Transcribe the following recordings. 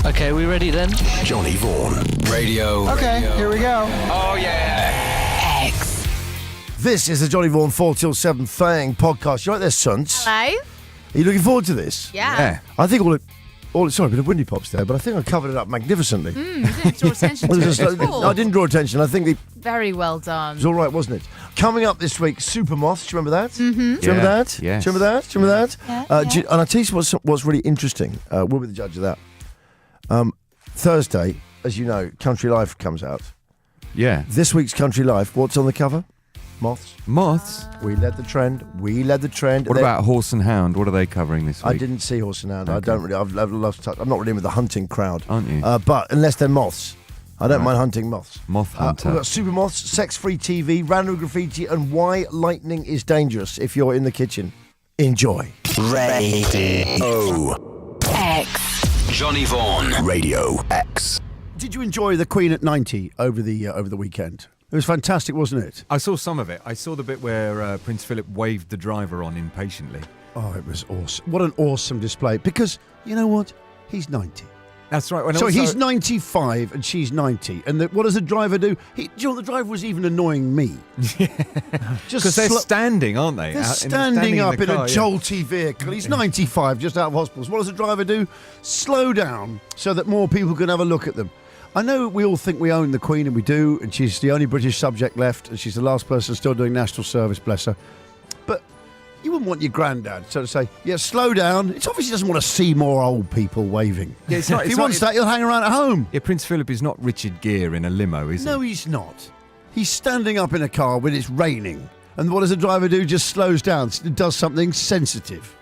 Okay, we ready then? Johnny Vaughan. Radio. Okay, here we go. Oh, yeah. X. This is the Johnny Vaughan 4 till 7 thing podcast. You right there, sons? Hello? Are you looking forward to this? Yeah. I think sorry, a bit of windy pops there, but I think I covered it up magnificently. You didn't draw attention to it at all. I didn't draw attention. I think it Very well done. was all right, wasn't it? Coming up this week, Super Moths. Do you remember that? Mm-hmm. Do you remember that? Yes. Do you remember that? Do you remember that? Yeah, And I'll tell you what's really interesting. We'll be the judge of that. Thursday, as you know, Country Life comes out. Yeah. This week's Country Life, what's on the cover? Moths. Moths? We led the trend. What about Horse and Hound? What are they covering this week? I didn't see Horse and Hound. Okay. I don't really. I've lost touch. I'm not really in with the hunting crowd. Aren't you? But unless they're moths, I don't Right. mind hunting moths. Moth Hunter. We've got Super Moths, Sex-Free TV, Random Graffiti, and Why Lightning is Dangerous if you're in the kitchen. Enjoy. Radio. X. Johnny Vaughan. Radio X. Did you enjoy The Queen at 90 over the weekend? It was fantastic, wasn't it? I saw some of it. I saw the bit where Prince Philip waved the driver on impatiently. Oh, it was awesome. What an awesome display. Because, you know what? He's 90. That's right. So he's 95 and she's 90. And what does the driver do? Do you know, the driver was even annoying me. Because they're standing, aren't they? They're Out standing up the in car, a yeah. jolty vehicle. He's 95, just out of hospitals. What does the driver do? Slow down so that more people can have a look at them. I know we all think we own the Queen, and we do, and she's the only British subject left, and she's the last person still doing national service, bless her. But you wouldn't want your granddad to say, yeah, slow down. It's obviously doesn't want to see more old people waving. Yeah, it's not, If he wants that, he'll hang around at home. Yeah, Prince Philip is not Richard Gere in a limo, is he? No, he's not. He's standing up in a car when it's raining. And what does the driver do? Just slows down, does something sensitive.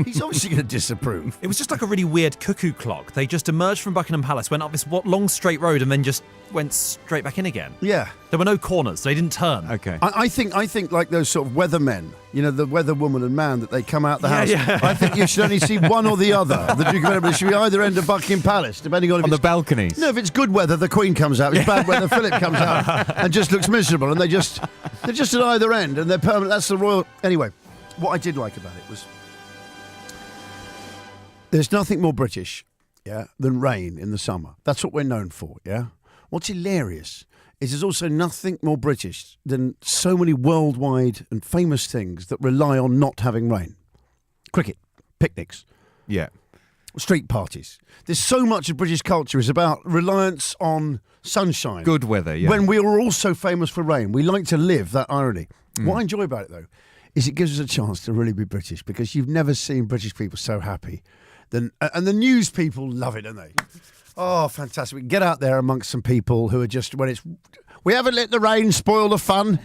He's obviously going to disapprove. It was just like a really weird cuckoo clock. They just emerged from Buckingham Palace, went up this long straight road, and then just went straight back in again. Yeah. There were no corners. They didn't turn. Okay. I think like those sort of weathermen, you know, the weather woman and man that they come out the house. Yeah. I think you should only see one or the other. The Duke of Edinburgh should be either end of Buckingham Palace, depending on if On the it's... balconies. No, if it's good weather, the Queen comes out. If it's bad weather, Philip comes out and just looks miserable. And they're just at either end, and they're permanent. That's the royal... Anyway, what I did like about it was... There's nothing more British, yeah, than rain in the summer. That's what we're known for, yeah? What's hilarious is there's also nothing more British than so many worldwide and famous things that rely on not having rain. Cricket, picnics, Yeah. street parties. There's so much of British culture is about reliance on sunshine. Good weather, yeah. When we are also famous for rain. We like to live that irony. What I enjoy about it, though, is it gives us a chance to really be British, because you've never seen British people so happy. And the news people love it, don't they? Oh, fantastic. We can get out there amongst some people who are just, when it's... We haven't let the rain spoil the fun.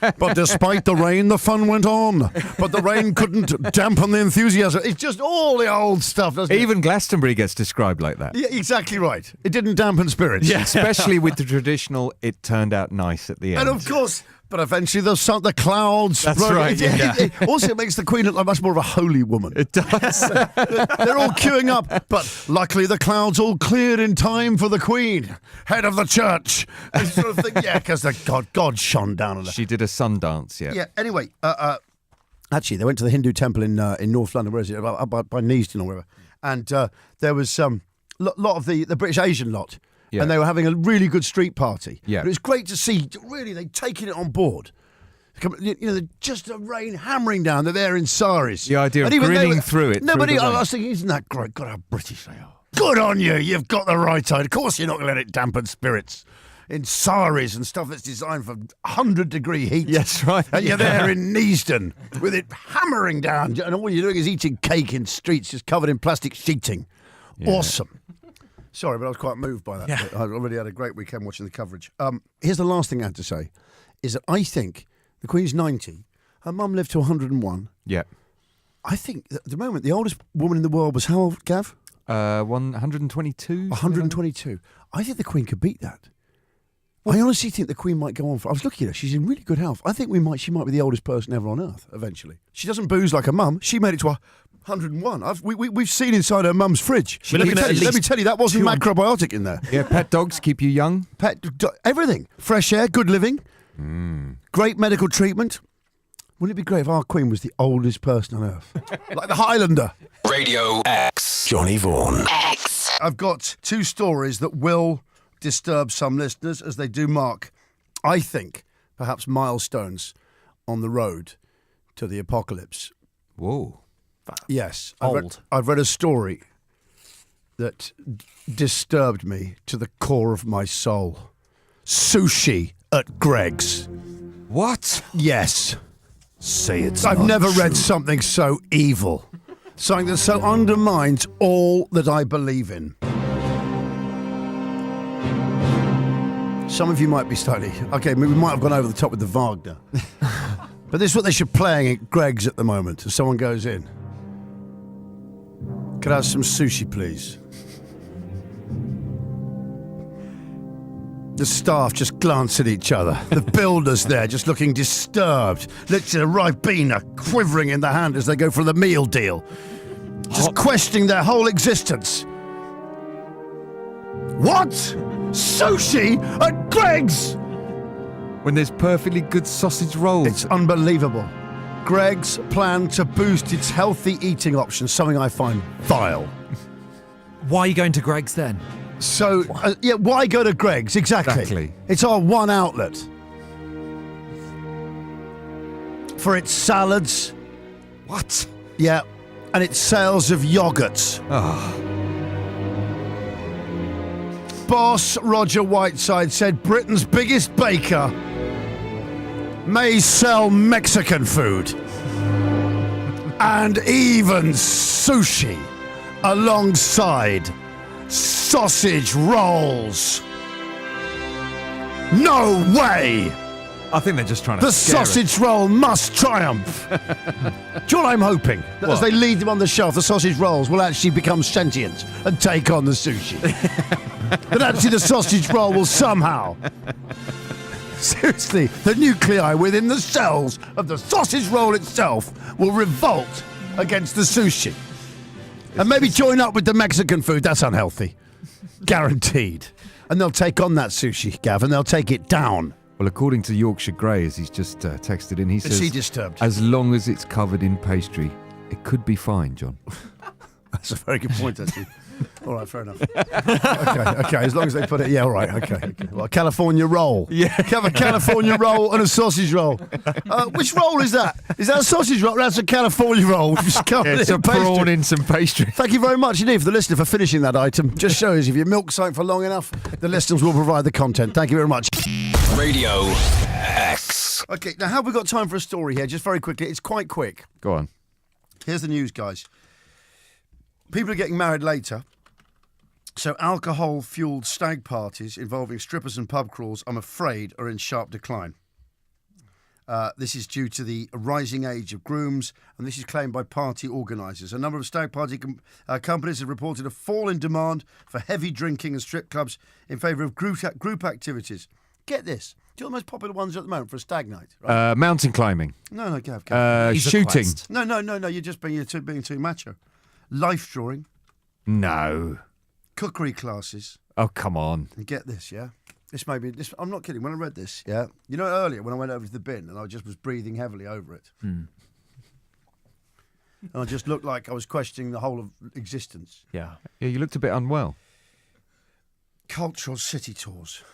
But despite the rain, the fun went on. But the rain couldn't dampen the enthusiasm. It's just all the old stuff, doesn't it? Even Glastonbury gets described like that. Yeah, exactly right. It didn't dampen spirits. Yeah, especially with the traditional, it turned out nice at the end. And of course, but eventually the clouds. That's right, yeah. It also makes the Queen look like much more of a holy woman. It does. They're all queuing up, but luckily the clouds all cleared in time for the Queen, head of the church. And sort of thing, yeah, because God shone down on her. She did a sun dance, yeah. Yeah. Anyway, actually, they went to the Hindu temple in North London. Where is it? By Neasden or wherever. And there was lot of the British Asian lot. Yeah. And they were having a really good street party. Yeah. But it was great to see, really, they'd taken it on board. You know, just the rain hammering down. They're there in saris. The idea of And even grinning through it. Nobody, through the I rain. was thinking, isn't that great? God, how British they are. Good on you. You've got the right side. Of course you're not going to let it dampen spirits. In saris and stuff that's designed for 100-degree heat. Yes, right. And you're there in Neasden with it hammering down. And all you're doing is eating cake in streets just covered in plastic sheeting. Yeah. Awesome. Sorry, but I was quite moved by that. Yeah. I already had a great weekend watching the coverage. Here's the last thing I had to say, is that I think the Queen's 90, her mum lived to 101. Yeah. I think at the moment, the oldest woman in the world was how old, Gav? 122? 122. I think the Queen could beat that. I honestly think the Queen might go on for... I was looking at her. She's in really good health. I think she might be the oldest person ever on Earth, eventually. She doesn't booze like her mum. She made it to 101. We've seen inside her mum's fridge. Let me tell you, that wasn't macrobiotic in there. Yeah, pet dogs keep you young. Everything. Fresh air, good living, great medical treatment. Wouldn't it be great if our Queen was the oldest person on Earth? Like the Highlander. Radio X. Johnny Vaughan. X. I've got two stories that will disturb some listeners as they do mark, I think, perhaps milestones on the road to the apocalypse. Whoa. Yes. Old. I've read a story that disturbed me to the core of my soul. Sushi at Greg's. What? Yes. Say it's I've not never read true. something so evil. Something that so undermines all that I believe in. Some of you might be slightly... Okay, we might have gone over the top with the Wagner. But this is what they should be playing at Greg's at the moment. If someone goes in. Could I have some sushi, please? The staff just glance at each other. The builders there just looking disturbed. Literally a Ribena quivering in the hand as they go for the meal deal. Just questioning their whole existence. What? Sushi at Greg's? When there's perfectly good sausage rolls. It's unbelievable. Greg's plan to boost its healthy eating options, something I find vile. Why are you going to Greg's then? So, why go to Greg's? Exactly. It's our one outlet. For its salads. What? Yeah. And its sales of yogurts. Boss Roger Whiteside said Britain's biggest baker may sell Mexican food. And even sushi alongside sausage rolls. No way! I think they're just trying to The scare us. sausage roll must triumph. Do you know what I'm hoping? That as they lead them on the shelf, the sausage rolls will actually become sentient and take on the sushi. That actually the sausage roll will somehow... Seriously, the nuclei within the cells of the sausage roll itself will revolt against the sushi. And maybe join up with the Mexican food. That's unhealthy. Guaranteed. And they'll take on that sushi, Gav, and they'll take it down. Well, according to Yorkshire Grey, as he's just texted in, he says... Is he disturbed? As long as it's covered in pastry, it could be fine, John. That's a very good point, actually. All right, fair enough. Okay, as long as they put it... Yeah, all right, okay. Well, California roll. Yeah. Have a California roll and a sausage roll. Which roll is that? Is that a sausage roll? That's a California roll. Just covered It's in a pastry. prawn in some pastry. Thank you very much indeed for the listener for finishing that item. Just shows if you milk something for long enough, the listeners will provide the content. Thank you very much. Radio X. Okay, now have we got time for a story here? Just very quickly. It's quite quick. Go on. Here's the news, guys. People are getting married later. So alcohol-fueled stag parties involving strippers and pub crawls, I'm afraid, are in sharp decline. This is due to the rising age of grooms, and this is claimed by party organisers. A number of stag party companies have reported a fall in demand for heavy drinking and strip clubs in favour of group activities. Get this. Do you know the most popular ones at the moment for a stag night? Right? Mountain climbing. No, Gav. He's a Shooting. quest. No. You're just being too macho. Life drawing, No. cookery classes, Oh, come on. and get this, yeah? This may be, I'm not kidding, when I read this, yeah? You know earlier when I went over to the bin and I just was breathing heavily over it. And I just looked like I was questioning the whole of existence. Yeah. Yeah, you looked a bit unwell. Cultural city tours.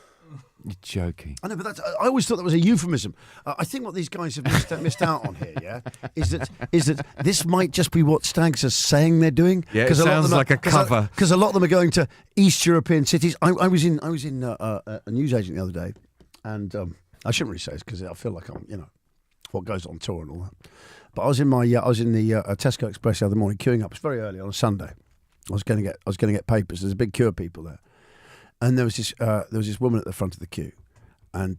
You're joking. I know, but I always thought that was a euphemism. I think what these guys have missed out on here, yeah, is that this might just be what stags are saying they're doing. Yeah, it 'Cause a lot of sounds them like a cover. Because a lot of them are going to East European cities. I was in a newsagent the other day, and I shouldn't really say this because I feel like I'm, what goes on tour and all that. But I was in the Tesco Express the other morning queuing up. It's very early on a Sunday. I was going to get papers. There's a big queue of people there. And there was this woman at the front of the queue, and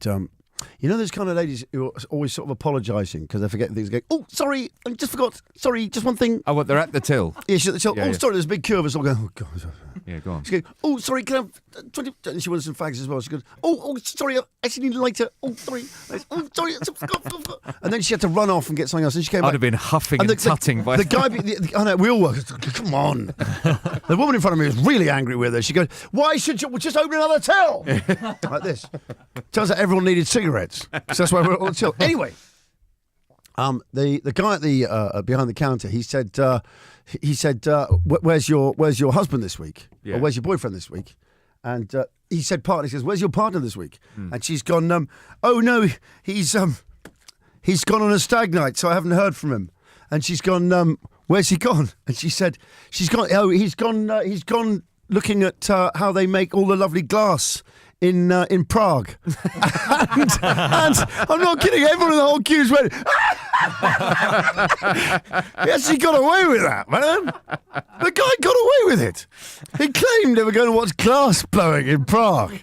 those kind of ladies who are always sort of apologising because they forget things. Going, oh, sorry, I just forgot. Sorry, just one thing. Oh, what, they're at the till? Yeah, she's at the till. Yeah. Sorry, there's a big queue of us all going. Oh God. Yeah, go on. She goes, oh, sorry, can I have 20? And she wanted some fags as well. She goes, oh, sorry, I actually need a lighter. Oh, sorry. Oh, sorry. And then she had to run off and get something else. And she came I'd back. have been huffing and tutting by the guy. I know, we all were. Come on. The woman in front of me was really angry with her. She goes, why should you just open another till? Like this. Turns out everyone needed cigarettes. So that's why we're all chill. Anyway, The guy at the behind the counter, he said, "Where's your husband this week? Yeah. Or where's your boyfriend this week?" And he said, "Partner." He says, "Where's your partner this week?" And she's gone, "Oh no, he's gone on a stag night, so I haven't heard from him." And she's gone, "Where's he gone?" And she said, "He's gone looking at how they make all the lovely glass in Prague." and I'm not kidding. Everyone in the whole queues went. He actually got away with that, man. The guy got away with it. He claimed they were going to watch glass blowing in Prague.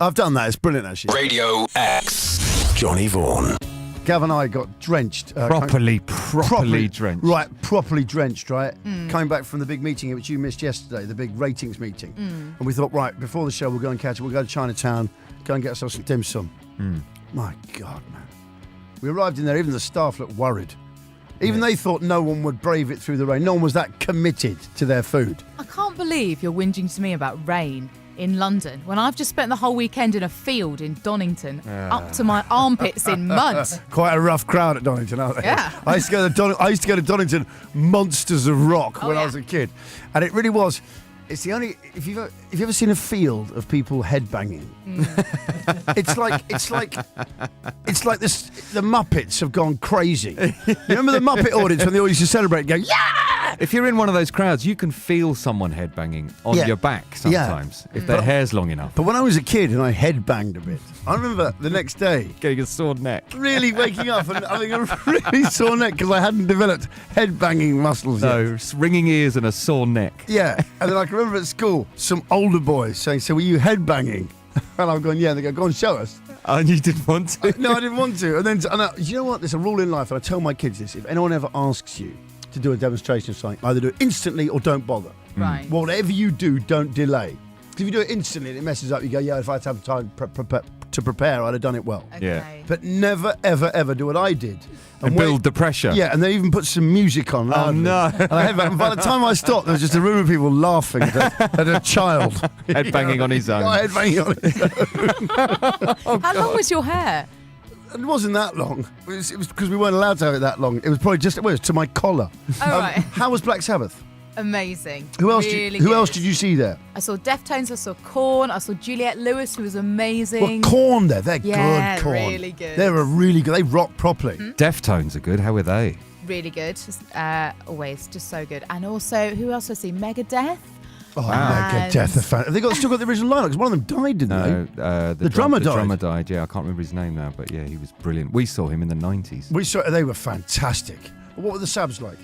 I've done that. It's brilliant, actually. Radio X. Johnny Vaughan. Gav and I got drenched. Properly drenched. Right, properly drenched, right? Coming back from the big meeting which you missed yesterday, the big ratings meeting. And we thought, right, before the show we'll go and catch it. We'll go to Chinatown, go and get ourselves some dim sum. My God, man. We arrived in there, even the staff looked worried. Even they thought no one would brave it through the rain. No one was that committed to their food. I can't believe you're whinging to me about rain in London when I've just spent the whole weekend in a field in Donington, up to my armpits in mud. Quite a rough crowd at Donington, aren't they? Yeah. I used to go to Donington Monsters of Rock when I was a kid. And it really was. It's the only if you've ever seen a field of people headbanging, it's like this. The Muppets have gone crazy. You remember the Muppet audience when they all used to celebrate and go, yeah! If you're in one of those crowds, you can feel someone headbanging on your back sometimes if their hair's long enough. But when I was a kid and I headbanged a bit, I remember the next day Getting a sore neck. really waking up and having a really sore neck because I hadn't developed headbanging muscles yet. No, ringing ears and a sore neck. Yeah, and then I can remember at school some older boys saying, "So were you headbanging?" And I'm going, "Yeah." And they go and show us." And you didn't want to? No, I didn't want to. And then, you know what? There's a rule in life, and I tell my kids this: if anyone ever asks you to do a demonstration of something, either do it instantly or don't bother. Right. Whatever you do, don't delay. Because if you do it instantly, it messes up. You go, "Yeah, if I had to have time to prepare, I'd have done it well." Okay. Yeah. But never, ever, ever do what I did. And build the pressure. Yeah, and they even put some music on. Oh, loudly. no. And by the time I stopped, there was just a room of people laughing at a child. Headbanging on his own. Yeah, headbanging on his own. How long was your hair? It wasn't that long. It was because we weren't allowed to have it that long. It was probably just it was to my collar. Oh, right. How was Black Sabbath? Amazing. Who else? Really Who else good. did you see there? I saw Deftones, I saw Korn, I saw Juliette Lewis, who was amazing. Well, Korn there. They're Yeah, good. Korn. really good. They were really good. They rock properly. Deftones are good. How were they? Really good. Just, always just so good. And also, who else I see? Megadeth. Oh, Wow. Megadeth, the fan. Have they still got the original lineup? Because one of them died, didn't No, The drummer the died. drummer died. Yeah, I can't remember his name now, but yeah, he was brilliant. We saw him in the 90s. they? They were fantastic. What were the Sabs like?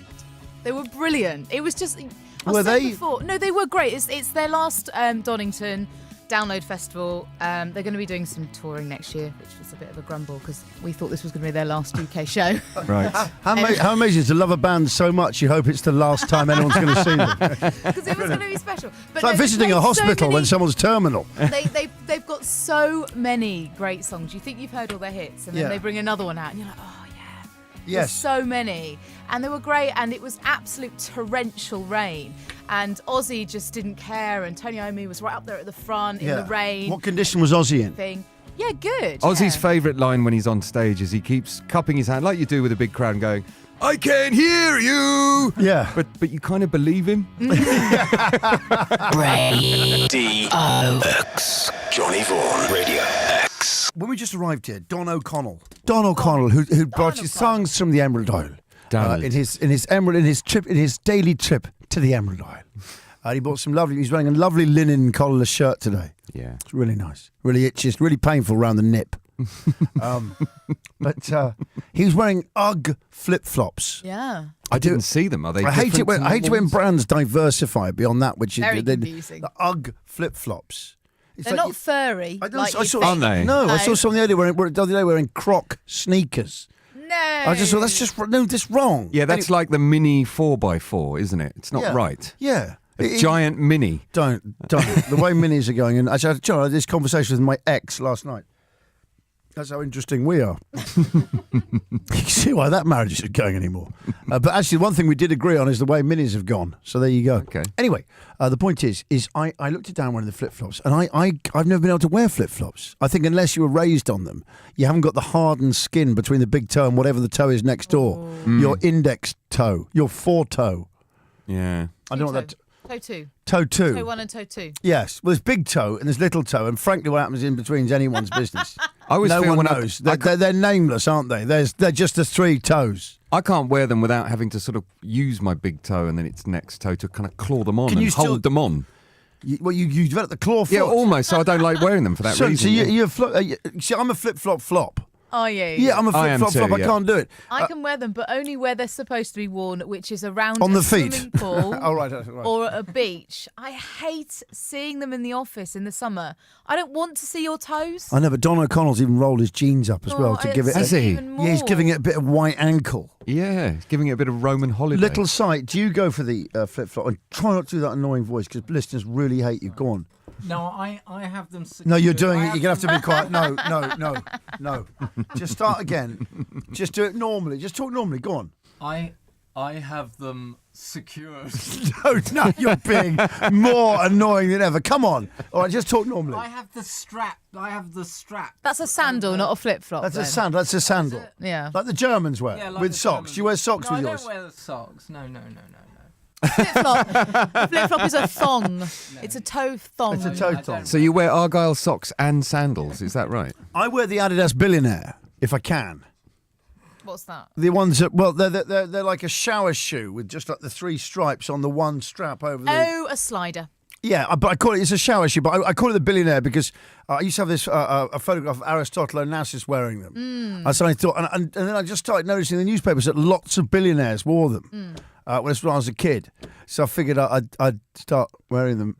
They were brilliant. It was just. Were said they? Before. No, they were great. It's their last Donington Download Festival. They're going to be doing some touring next year, which was a bit of a grumble because we thought this was going to be their last UK show. Right. How amazing is to love a band so much you hope it's the last time anyone's going to see them? Because it was going to be special. But It's like no, they visiting a played so hospital when many- someone's terminal. They've got so many great songs. You think you've heard all their hits, and then Yeah. they bring another one out, and you're like, oh yeah. There's Yes. so many, and they were great, and it was absolute torrential rain, and Ozzy just didn't care, and Tony Iommi was right up there at the front in the rain. What condition was Ozzy in? Thing. Yeah, good. Ozzy's yeah. favourite line when he's on stage is he keeps cupping his hand like you do with a big crowd and going, "I can hear you." Yeah. But you kind of believe him. D-O-X. Johnny Vaughan. Radio X. When we just arrived here, Don O'Connell, who brought you songs from the Emerald Isle, Donald. in his daily trip to the Emerald Isle. He bought some lovely. He's wearing a lovely linen collarless shirt today. Yeah. It's really nice, really itchy, it's really painful around the nip. But he was wearing UGG flip-flops. Yeah. I didn't see them. Are they? I hate it when different to brands diversify beyond that, which Very is confusing. the UGG flip-flops. It's They're like not furry. I, don't, like I you saw, think. Aren't they? No, I No. saw someone the other day wearing Croc sneakers. No. I just thought that's wrong. Yeah, that's like the mini 4x4, isn't it? It's not Yeah. right. Yeah. A giant mini. Don't. The way minis are going, and actually, I had this conversation with my ex last night. That's how interesting we are. You can see why that marriage isn't going anymore. But actually, one thing we did agree on is the way minis have gone. So there you go. Okay. Anyway, the point is I looked down one of the flip-flops, and I've never been able to wear flip-flops. I think unless you were raised on them, you haven't got the hardened skin between the big toe and whatever the toe is next door. Your index toe, your four-toe. Yeah. I don't know what that... Toe 2. Toe 2. Toe 1 and toe 2. Yes. Well, there's big toe and there's little toe, and frankly, what happens in between is anyone's business. I always no feel one when knows. They're nameless, aren't they? They're just the 3 toes. I can't wear them without having to sort of use my big toe and then its next toe to kind of claw them on and hold them on. You develop the claw foot. Yeah, almost. So I don't like wearing them for that reason. So I'm a flip-flop flop. Oh, yeah. Yeah, I'm a flip-flop flop. I can't do it. I can wear them, but only where they're supposed to be worn, which is around on the a feet. swimming pool Oh, right. or at a beach. I hate seeing them in the office in the summer. I don't want to see your toes. I know, but Don O'Connell's even rolled his jeans up as well to give it. Has he? Yeah, he's giving it a bit of white ankle. Yeah, he's giving it a bit of Roman holiday. Little sight, do you go for the flip-flop? And try not to do that annoying voice because listeners really hate you. Go on. No, I have them. No, you're doing it. You're going to have to be quiet. No. Just start again. Just do it normally. Just talk normally. Go on. I have them secured. No, you're being more annoying than ever. Come on. All right, just talk normally. I have the strap. That's a sandal, not a flip-flop. That's then. a sandal. That's a sandal. Yeah. Like the Germans wear, Yeah, like with the socks. Germans. Do you wear socks with I yours? don't wear the socks. No. Flip-flop. Flip-flop is a thong. It's a toe thong. It's a toe I thong. don't. So you wear Argyle socks and sandals, is that right? I wear the Adidas Billionaire if I can. What's that? The ones that, well, they're like a shower shoe with just like the 3 stripes on the one strap over the. Oh, a slider. Yeah, but I call it's a shower shoe, but I call it the Billionaire because I used to have this a photograph of Aristotle Onassis wearing them. So I thought, and then I just started noticing in the newspapers that lots of billionaires wore them when I was a kid. So I figured I'd start wearing them.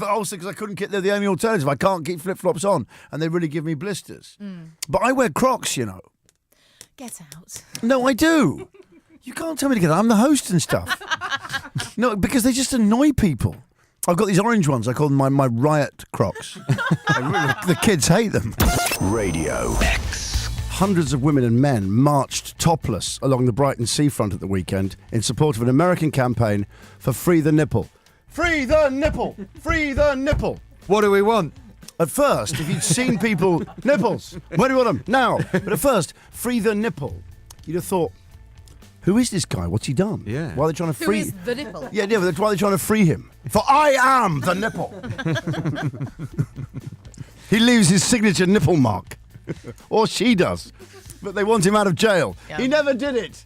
Also, because I couldn't get, they're the only alternative. I can't keep flip-flops on, and they really give me blisters. But I wear Crocs, you know. Get out. No, I do. You can't tell me to get out. I'm the host and stuff. No, because they just annoy people. I've got these orange ones. I call them my riot Crocs. The kids hate them. Radio X. Hundreds of women and men marched topless along the Brighton seafront at the weekend in support of an American campaign for Free the Nipple. Free the nipple! Free the nipple! What do we want? At first, if you'd seen people... Nipples! Where do you want them? Now! But at first, free the nipple. You'd have thought, who is this guy? What's he done? Yeah. Why are they trying to Who free... is the nipple? Yeah, but why are they trying to free him? For I am the nipple. He leaves his signature nipple mark. Or she does. But they want him out of jail. Yeah. He never did it.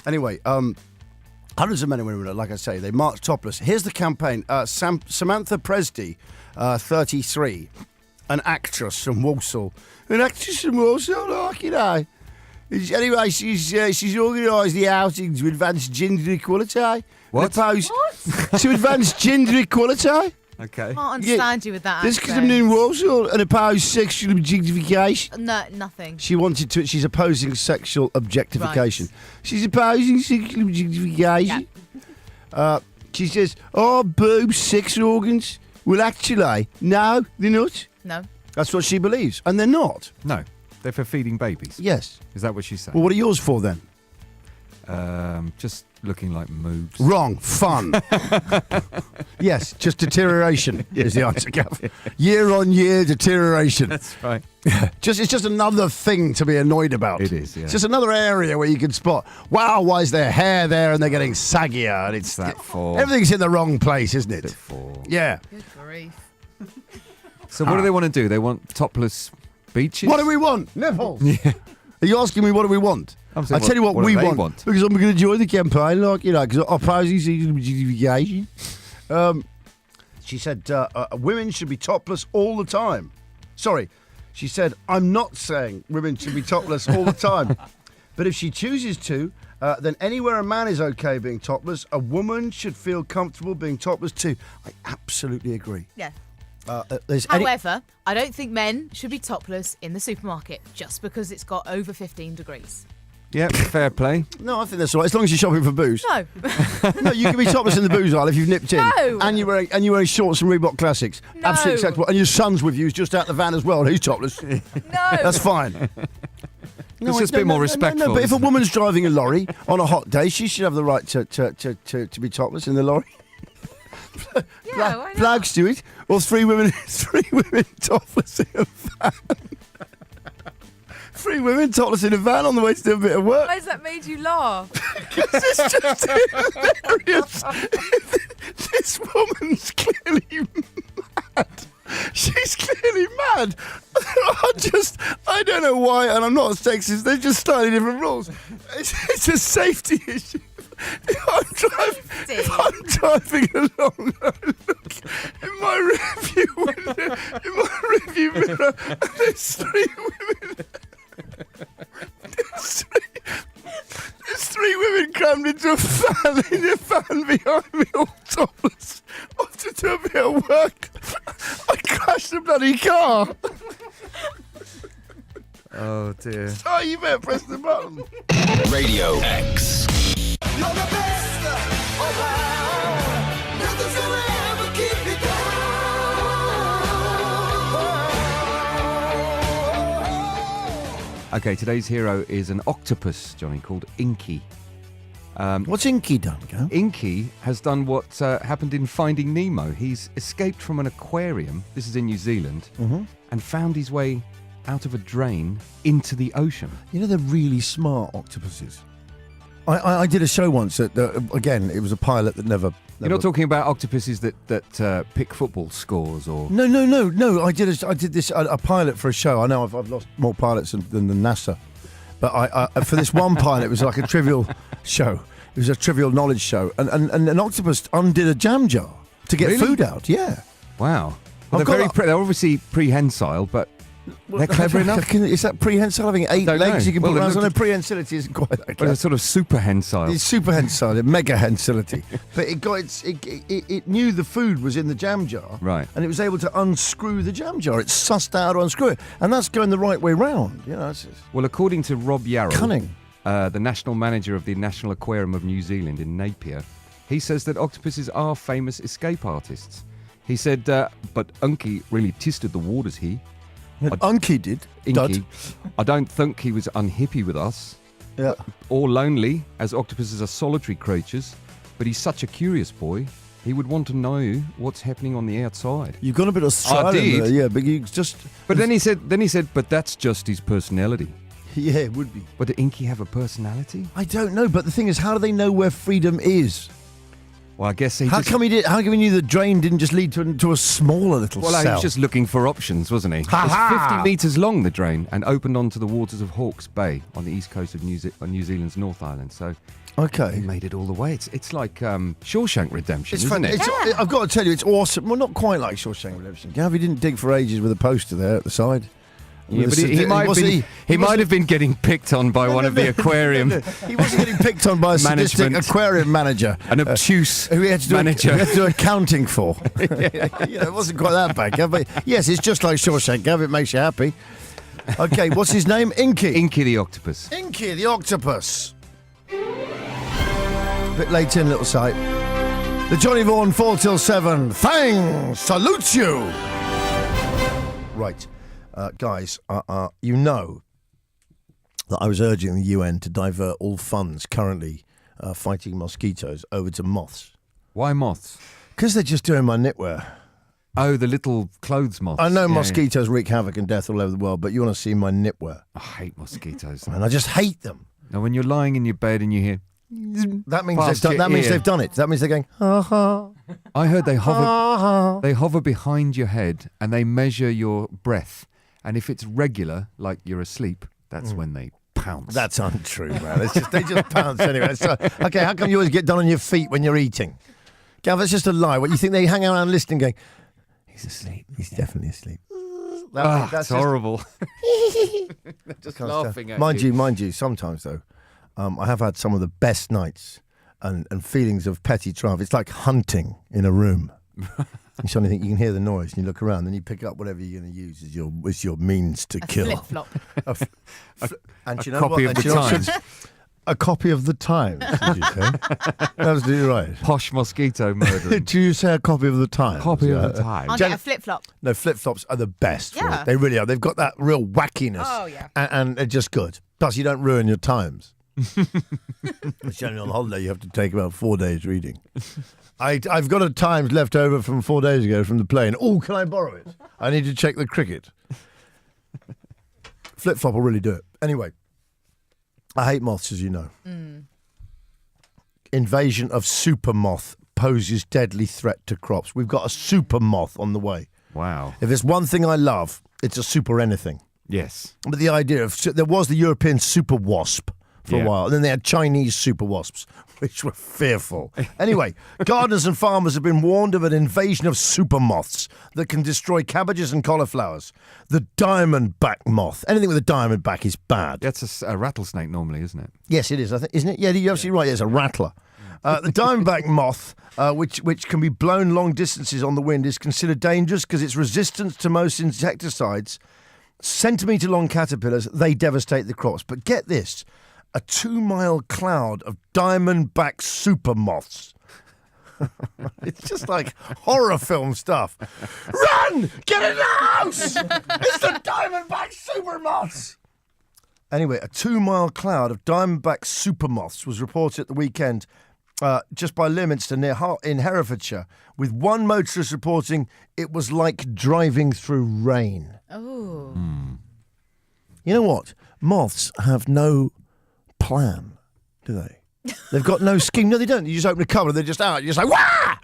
Anyway, hundreds of men and women, like I say, they marched topless. Here's the campaign. Samantha Presty, 33, an actress from Walsall. Like, you know. Anyway, she's organised the outing to advance gender equality. What? To advance gender equality. Okay. I can't understand you with that This because accent. I'm in Walsall and oppose sexual objectification. No, nothing. She wanted to. She's opposing sexual objectification. Right. She's opposing sexual objectification. She says, "Oh, boobs, sex organs." Well, actually, no, they're not. No. That's what she believes, and they're not. No, they're for feeding babies. Yes. Is that what she's saying? Well, what are yours for then? Just looking like moves. Wrong. Fun. Yes, just deterioration is the answer, Gav. Year-on-year deterioration. That's right. It's just another thing to be annoyed about. It is, yeah. It's just another area where you can spot, wow, why is their hair there and they're getting saggier? And it's that for? Everything's in the wrong place, isn't it? For. Yeah. Good grief. So what do they want to do? They want topless beaches? What do we want? Nipples. Yeah. Are you asking me what do we want? I'm saying, I'll tell you what do we they want. Because I'm going to join the campaign, like, you know, because opposing sexual objectification. She said women should be topless all the time. Sorry. She said, I'm not saying women should be topless all the time. But if she chooses to, then anywhere a man is okay being topless, a woman should feel comfortable being topless too. I absolutely agree. Yeah. However, I don't think men should be topless in the supermarket just because it's got over 15 degrees. Yeah, fair play. No, I think that's all right. As long as you're shopping for booze. No. No, you can be topless in the booze aisle if you've nipped in. No. And you're wearing shorts and Reebok Classics. No. Absolutely acceptable. And your son's with you. He's just out the van as well. And he's topless. No. That's fine. It's just a bit more respectful. No, but if a isn't it? woman's driving a lorry on a hot day, she should have the right to be topless in the lorry. Yeah, why not? Flag steward or three women topless in a van. Three women topless in a van on the way to do a bit of work. Why has that made you laugh? It's just hilarious. This woman's clearly mad. She's clearly mad. I don't know why, and I'm not sexist. They're just slightly different rules. It's a safety issue. If I'm driving along, I look in my review mirror, and there's three women. There's three women crammed into a van behind me, all topless. Off to do a bit of work. I crashed the bloody car. Oh dear. Oh, you better press the button. Radio X. You're the best around. Nothing's gonna ever keep you down. Okay, today's hero is an octopus, Johnny, called Inky. What's Inky done, Gav? Inky has done what happened in Finding Nemo. He's escaped from an aquarium, this is in New Zealand, and found his way out of a drain into the ocean. You know, they're really smart octopuses. I did a show once that, again, it was a pilot that never... You're not talking about octopuses that pick football scores or... No. I did a pilot for a show. I know I've lost more pilots than NASA. But I for this one pilot, it was like a trivial show. It was a trivial knowledge show. And an octopus undid a jam jar to get Really? food out. Yeah. Wow. Well, I've they're, got they're obviously prehensile, but they're clever enough. Is that prehensile, having 8 Don't legs know. you can Well, put it around? looked- No, prehensility isn't quite that Well, they're clever. sort of superhensile. It's superhensile, mega hensility. But it knew the food was in the jam jar. Right. And it was able to unscrew the jam jar. It sussed out how to unscrew it. And that's going the right way round. You know, it's Well, according to Rob Yarrow, cunning. the national manager of the National Aquarium of New Zealand in Napier, he says that octopuses are famous escape artists. He said, but Inky really tested the waters here. Inky did. Inky, I don't think he was unhappy with us Yeah. or lonely, as octopuses are solitary creatures, but he's such a curious boy. He would want to know what's happening on the outside. You've got a bit of Australian did. there, yeah, but you just... But then he said, but that's just his personality. Yeah, it would be. But did Inky have a personality? I don't know, but the thing is, how do they know where freedom is? Well, I guess How come he knew the drain didn't just lead to a smaller little Well, cell? he was just looking for options, wasn't he? It's Ha-ha! 50 metres long, the drain, and opened onto the waters of Hawke's Bay on the east coast of New Zealand's North Island. So he Okay. made it all the way. It's like Shawshank Redemption, It's isn't fun. it? I've got to tell you, it's awesome. Well, not quite like Shawshank Redemption. Gav, he didn't dig for ages with a poster there at the side. Yeah, but he might have been getting picked on by one of the aquarium, He wasn't getting picked on by a sadistic Management. aquarium manager. an obtuse Who he had to do manager. Who had to do accounting for. It wasn't quite that bad, Gav. But yes, it's just like Shawshank, Gav. It makes you happy. Okay, what's his name? Inky. Inky the octopus. Inky the octopus. Bit late in, little sight. The Johnny Vaughan 4 till 7. Thang salutes you. Right, guys. You know that I was urging the UN to divert all funds currently fighting mosquitoes over to moths Why moths? because they're just doing my knitwear. Oh, the little clothes moths. I know Yeah, mosquitoes wreak havoc and death all over the world, but you want to see my knitwear, yeah. I hate mosquitoes. and I just hate them. Now, when you're lying in your bed and you hear, That means Past they've done. your That means ear. they've done it. That means they're going. Ha ha. I heard they hover. Ha. They hover behind your head and they measure your breath. And if it's regular, like you're asleep, that's when they pounce. That's untrue, man. It's just they just pounce anyway. So, okay, how come you always get done on your feet when you're eating? Gav, that's just a lie. What you think they hang around listening, going, he's asleep. He's definitely asleep. that's just- horrible. just laughing at mind you. you, sometimes though, I have had some of the best nights and feelings of petty triumph. It's like hunting in a room. You suddenly think you can hear the noise, and you look around, then you pick up whatever you're going to use as your means to kill. Flip-flop. And you A know copy what? of the Times. A copy of the Times, did you say? Absolutely right. Posh mosquito murder. Do you say a copy of the Times? Copy of Yeah. the Times. I'll get a flip-flop. No, flip-flops are the best. for Yeah. it. They really are. They've got that real wackiness. Oh, yeah. And they're just good. Plus, you don't ruin your Times. It's only on holiday you have to take about 4 days reading. I've got a Times left over from 4 days ago from the plane. Oh, can I borrow it? I need to check the cricket. Flip-flop will really do it. Anyway, I hate moths, as you know. Invasion of super moth poses deadly threat to crops. We've got a super moth on the way. Wow. If there's one thing I love, it's a super anything. Yes. But the idea of there was the European super wasp for a Yeah. while, and then they had Chinese super wasps, which were fearful. Anyway, gardeners and farmers have been warned of an invasion of super moths that can destroy cabbages and cauliflowers. The diamondback moth. Anything with a diamond back is bad. That's a rattlesnake normally, isn't it? Yes, it is. I think, isn't it? Yeah, you're absolutely right. It's a rattler. The diamondback moth, which can be blown long distances on the wind, is considered dangerous because its resistance to most insecticides. Centimetre-long caterpillars, they devastate the crops. But get this, a 2-mile cloud of diamondback super moths. It's just like horror film stuff. Run! Get in the house! It's the diamondback super moths! Anyway, a 2-mile cloud of diamondback super moths was reported at the weekend just by Leominster in Herefordshire, with one motorist reporting it was like driving through rain. Oh. You know what? Moths have no plan, do they? They've got no scheme. No, they don't. You just open a cupboard and they're just out. You're just like, wah!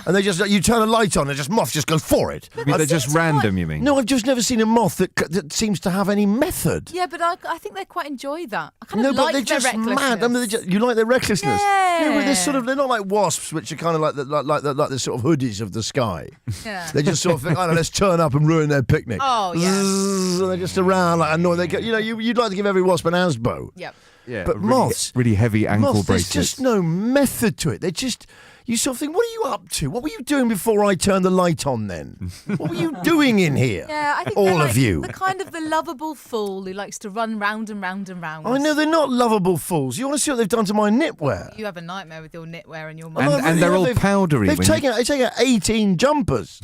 And you turn a light on and moths just go for it. I mean, they're just random, you mean? No, I've just never seen a moth that seems to have any method. Yeah, but I think they quite enjoy that. I kind No, of but like they're their just recklessness. mad. I mean, you like their recklessness. Yeah. But they're not like wasps, which are kind of like the sort of hoodies of the sky. Yeah. They just sort of think, let's turn up and ruin their picnic. Oh, yeah. Zzz, and they're just around like annoying. You'd like to give every wasp an asbo. Yep. Yeah, But really, moths, really heavy ankle moths, bracelets. there's just no method to it. They just, you sort of think, what are you up to? What were you doing before I turned the light on then? What were you doing in here? Yeah, I think all they're of like you. the kind of the lovable fool who likes to run round and round and round. I know they're not lovable fools. You want to see what they've done to my knitwear? You have a nightmare with your knitwear and your And- mum. and they're all powdery They've when taken 18 jumpers.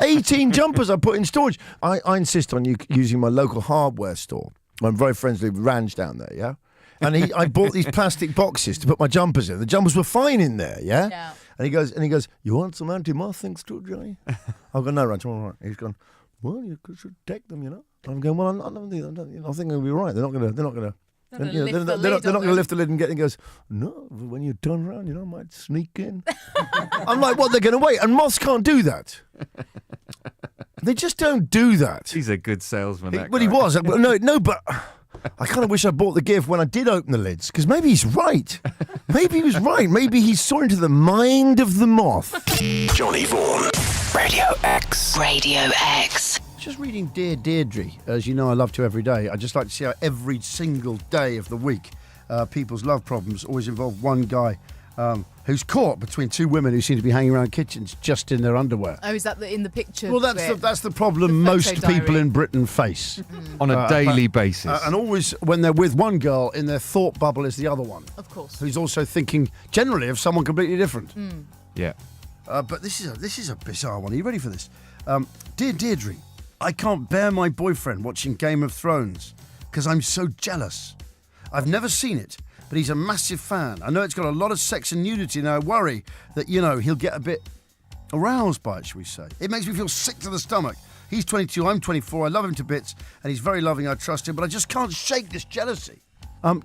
18 jumpers I put in storage. I insist on you using my local hardware store. I'm very friendly with Range down there, yeah? And I bought these plastic boxes to put my jumpers in. The jumpers were fine in there, yeah? Yeah. And he goes, you want some anti-moth things too, Johnny? I've gone, no, Range, all right. He's gone, well, you should take them, you know? I'm going, well, I think it'll be right. They're not going to. They're not going to lift the lid and get in. He goes, no, when you turn around, I might sneak in. I'm like, what, they're going to wait? And moths can't do that. They just don't do that. He's a good salesman, that Well, he guy. was. No, but I kind of wish I bought the gift when I did open the lids, because maybe he's right. Maybe he was right. Maybe he saw into the mind of the moth. Johnny Vaughan. Radio X. Radio X. Just reading Dear Deirdre, as you know I love to every day. I just like to see how every single day of the week people's love problems always involve one guy who's caught between two women who seem to be hanging around kitchens just in their underwear. Oh, is that in the picture? Well, bit? that's the problem The most photo people diary. in Britain face. On a daily basis. And always when they're with one girl, in their thought bubble is the other one, Of course. who's also thinking generally of someone completely different. Yeah. But this is a bizarre one. Are you ready for this? Dear Deirdre, I can't bear my boyfriend watching Game of Thrones because I'm so jealous. I've never seen it, but he's a massive fan. I know it's got a lot of sex and nudity, and I worry that, he'll get a bit aroused by it, shall we say. It makes me feel sick to the stomach. He's 22, I'm 24, I love him to bits, and he's very loving, I trust him, but I just can't shake this jealousy.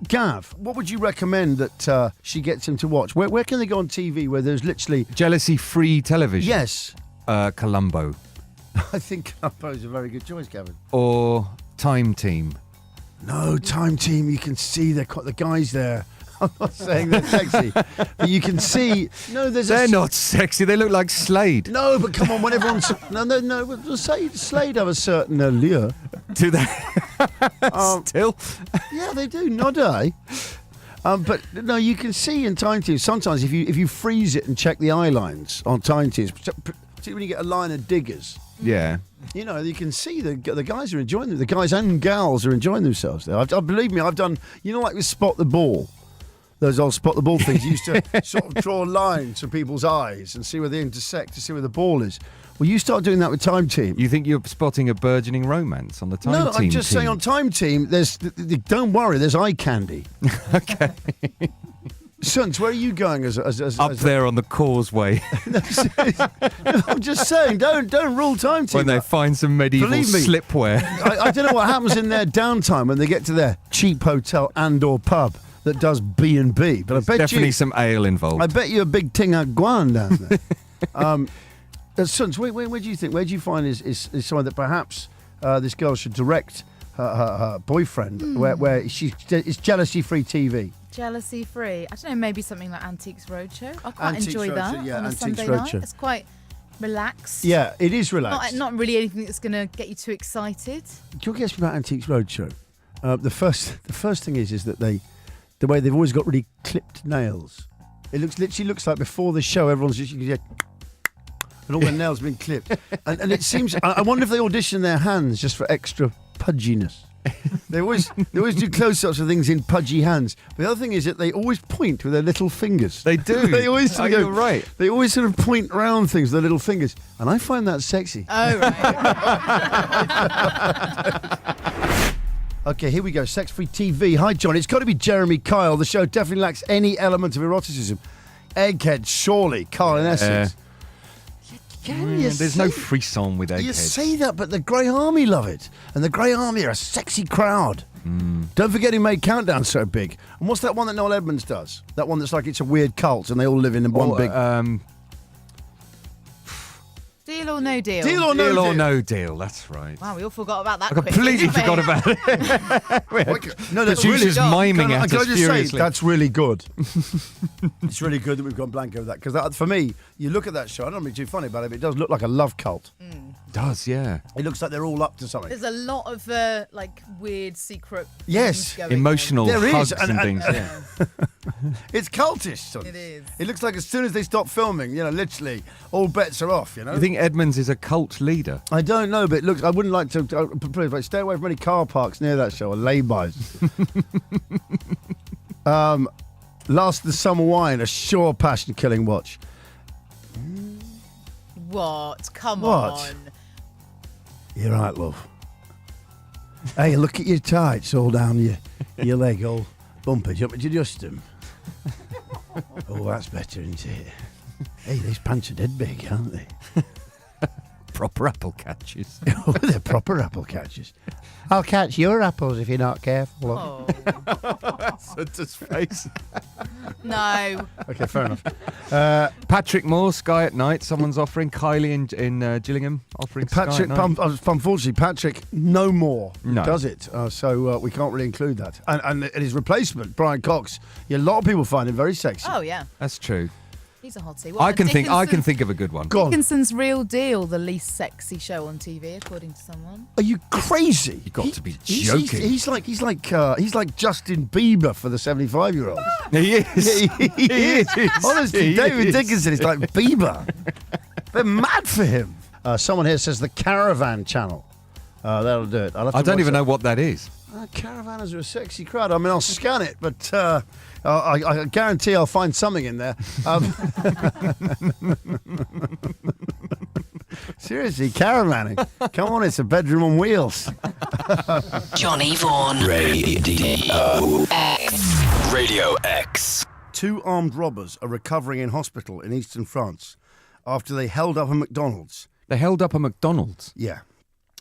Gav, what would you recommend that she gets him to watch? Where can they go on TV where there's literally... Jealousy-free television. Yes. Columbo. I think Columbo's a very good choice, Gavin. Or Time Team. No, Time Team, you can see the guys there. I'm not saying they're sexy, but you can see... No, They're not sexy. They look like Slade. No, but come on, when everyone's... No, Slade have a certain allure. Do they? Still? Yeah, they do, not I. But no, you can see in Time Team, sometimes if you freeze it and check the eye lines on Time Team, particularly when you get a line of diggers. Yeah. You know, you can see the guys are enjoying them. The guys and gals are enjoying themselves there. Believe me, I've done, you know, like with Spot the Ball. Those old Spot the Ball things. You used to sort of draw lines for people's eyes and see where they intersect to see where the ball is. Well, you start doing that with Time Team. You think you're spotting a burgeoning romance on the Time Team? No, I'm just saying on Time Team, don't worry, there's eye candy. Okay. Sons, where are you going as Up there on the causeway. I'm just saying, don't rule Time Team. When they find some medieval Believe me, slipwear. I don't know what happens in their downtime when they get to their cheap hotel and/or pub that does B&B. But I bet Definitely you, some ale involved. I bet you a big ting at Guan down there. Sons, where do you think? Where do you find is someone that perhaps this girl should direct her boyfriend, where it's jealousy-free TV? Jealousy-free. I don't know, maybe something like Antiques Roadshow. I quite Antiques enjoy that Roadshow, yeah, on a Antiques Sunday Roadshow. night. It's quite relaxed. Yeah, it is relaxed. Not really anything that's going to get you too excited. Do you guess about Antiques Roadshow? The first thing is that the way they've always got really clipped nails. It literally looks like before the show, everyone's just and all their nails been clipped. And it seems. I wonder if they audition their hands just for extra pudginess. They always do close-ups of things in pudgy hands. But the other thing is that they always point with their little fingers. They do. They always sort of You're right. They always sort of point around things with their little fingers, and I find that sexy. Oh, right. Okay, here we go. Sex-free TV. Hi, John. It's got to be Jeremy Kyle. The show definitely lacks any element of eroticism. Egghead, surely. Kyle in Essex. There's no frisson with You eggheads. say that, but the Grey Army love it. And the Grey Army are a sexy crowd. Don't forget he made Countdown so big. And what's that one that Noel Edmonds does? That one that's like it's a weird cult and they all live in one big... Deal or no deal? Deal or no Deal deal? or no deal, that's right. Wow, we all forgot about that I completely quickly, forgot didn't we? about it. No, that's Producers really... miming Can at I us just say, furiously. that's really good. It's really good that we've gone blank over that. Because for me, you look at that show, I don't want to be too funny about it, but it does look like a love cult. Does, yeah. It looks like they're all up to something. There's a lot of like weird secret Yes. things going Emotional There is, hugs and- and and- things, yeah. It's cultish, son. It is. It looks like as soon as they stop filming, literally, all bets are off, You think Edmonds is a cult leader? I don't know, but it looks. I wouldn't like to. Please, like, stay away from any car parks near that show or lay-bys. Last of the Summer Wine, a sure passion-killing watch. What? Come What? on. You're right, love. Hey, look at your tights all down your leg, all bumpy. Do you want me to adjust them? Oh, that's better, isn't it? Hey, these pants are dead big, aren't they? Proper apple catches. Oh, they're proper apple catchers. I'll catch your apples if you're not careful. Oh. Santa's face. No. Okay, fair enough. Patrick Moore, Sky at Night. Someone's offering. Kylie in Gillingham offering Patrick, Sky at Night. unfortunately, Patrick no more No. does it. So we can't really include that. And his replacement, Brian Cox, a lot of people find him very sexy. Oh, yeah. That's true. He's a hottie. I can think of a good one. Go on. Dickinson's Real Deal, the least sexy show on TV, according to someone. Are you crazy? You got to be He's joking. He's like Justin Bieber for the 75-year-olds. He is. He is. Honestly, He David is. Dickinson is like Bieber. They're mad for him. Someone here says the Caravan Channel. That'll do it. I don't even know what that is. Caravanners are a sexy crowd. I mean, I'll scan it, but I guarantee I'll find something in there. Seriously, caravanning. Come on, it's a bedroom on wheels. Johnny Vaughan. Radio X. Radio X. 2 armed robbers are recovering in hospital in eastern France after they held up a McDonald's. They held up a McDonald's. Yeah.